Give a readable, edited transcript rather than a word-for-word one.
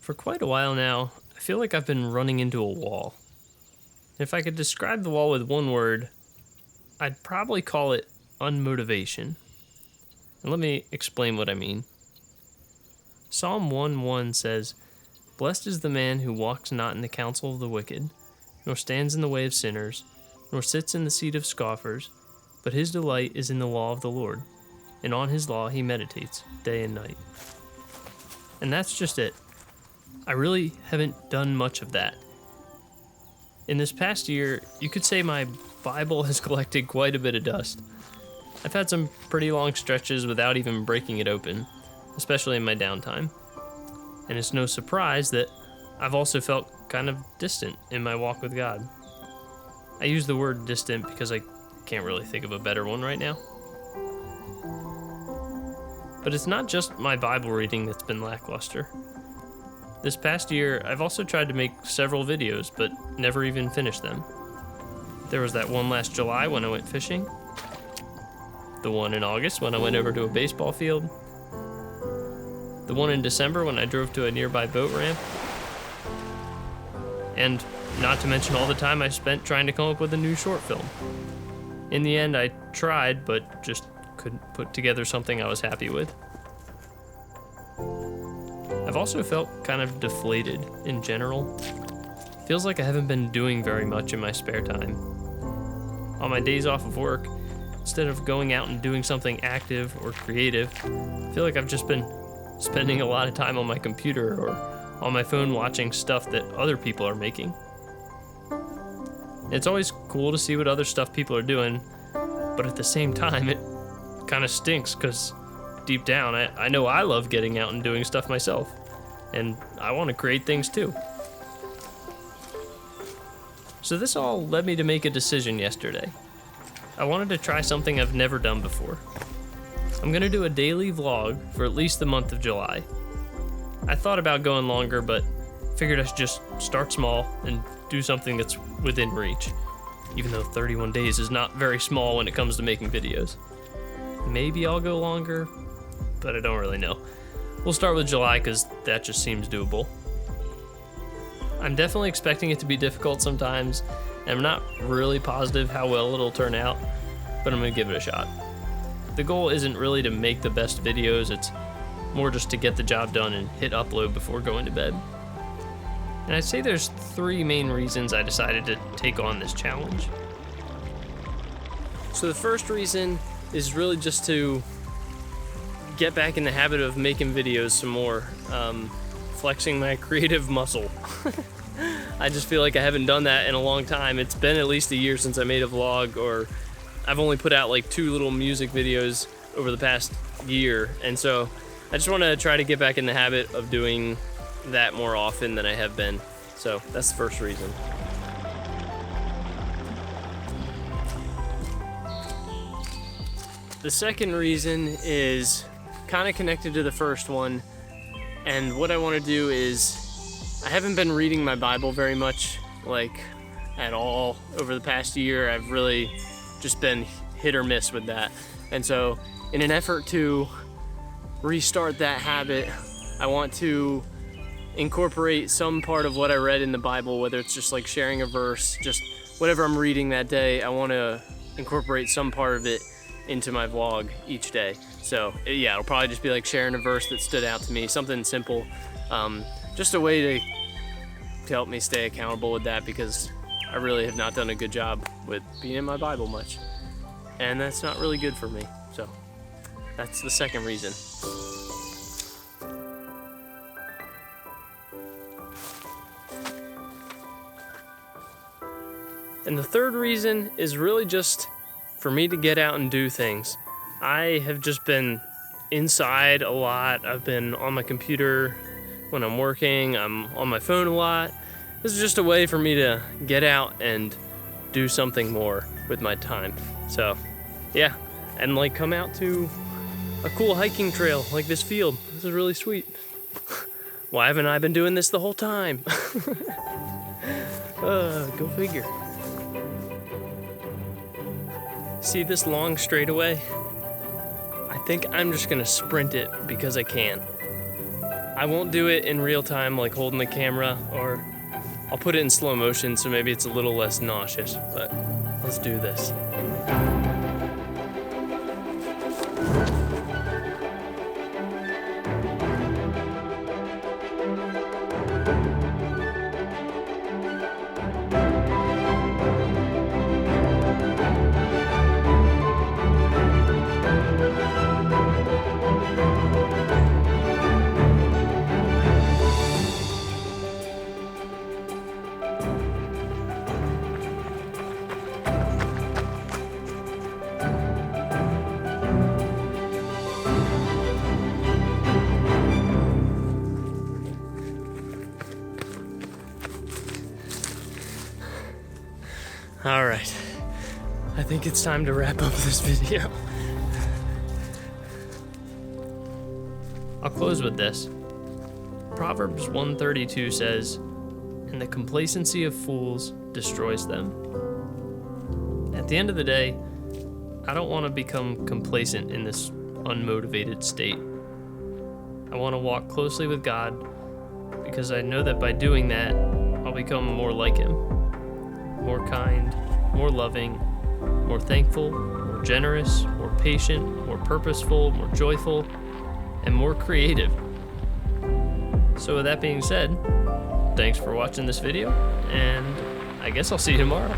For quite a while now, I feel like I've been running into a wall. If I could describe the wall with one word, I'd probably call it unmotivation. And let me explain what I mean. Psalm 1:1 says, "Blessed is the man who walks not in the counsel of the wicked, nor stands in the way of sinners, nor sits in the seat of scoffers, but his delight is in the law of the Lord, and on his law he meditates day and night." And that's just it. I really haven't done much of that. In this past year, you could say my Bible has collected quite a bit of dust. I've had some pretty long stretches without even breaking it open, especially in my downtime. And it's no surprise that I've also felt kind of distant in my walk with God. I use the word distant because I can't really think of a better one right now. But it's not just my Bible reading that's been lackluster. This past year, I've also tried to make several videos, but never even finished them. There was that one last July when I went fishing, the one in August when I went over to a baseball field, the one in December when I drove to a nearby boat ramp, and not to mention all the time I spent trying to come up with a new short film. In the end, I tried, but just couldn't put together something I was happy with. I've also felt kind of deflated in general. Feels like I haven't been doing very much in my spare time. On my days off of work, instead of going out and doing something active or creative, I feel like I've just been spending a lot of time on my computer or on my phone watching stuff that other people are making. It's always cool to see what other stuff people are doing, but at the same time, it kind of stinks because deep down, I know I love getting out and doing stuff myself, and I want to create things too. So this all led me to make a decision yesterday. I wanted to try something I've never done before. I'm going to do a daily vlog for at least the month of July. I thought about going longer, but figured I should just start small and do something that's within reach, even though 31 days is not very small when it comes to making videos. Maybe I'll go longer, but I don't really know. We'll start with July because that just seems doable. I'm definitely expecting it to be difficult sometimes, and I'm not really positive how well it'll turn out, but I'm going to give it a shot. The goal isn't really to make the best videos, it's more just to get the job done and hit upload before going to bed. And I'd say there's 3 main reasons I decided to take on this challenge. So the first reason is really just to get back in the habit of making videos some more, flexing my creative muscle. I just feel like I haven't done that in a long time. It's been at least a year since I made a vlog, or I've only put out like 2 little music videos over the past year, and so I just want to try to get back in the habit of doing that more often than I have been. So that's the first reason. The second reason is kind of connected to the first one, and what I want to do is, I haven't been reading my Bible very much, like at all, over the past year. I've really just been hit or miss with that. And so in an effort to restart that habit, I want to incorporate some part of what I read in the Bible, whether it's just like sharing a verse, just whatever I'm reading that day, I want to incorporate some part of it into my vlog each day. So yeah, it'll probably just be like sharing a verse that stood out to me, something simple. Just a way to help me stay accountable with that, because I really have not done a good job with being in my Bible much. And that's not really good for me. So that's the second reason. And the third reason is really just for me to get out and do things. I have just been inside a lot. I've been on my computer when I'm working. I'm on my phone a lot. This is just a way for me to get out and do something more with my time. So yeah, and like come out to a cool hiking trail like this field. This is really sweet. Why haven't I been doing this the whole time? Go figure. See this long straightaway? I think I'm just gonna sprint it because I can. I won't do it in real time, like holding the camera, or I'll put it in slow motion so maybe it's a little less nauseous, but let's do this. All right, I think it's time to wrap up this video. I'll close with this. Proverbs 132 says, "And the complacency of fools destroys them." At the end of the day, I don't want to become complacent in this unmotivated state. I want to walk closely with God because I know that by doing that, I'll become more like Him. More kind, more loving, more thankful, more generous, more patient, more purposeful, more joyful, and more creative. So with that being said, thanks for watching this video, and I guess I'll see you tomorrow.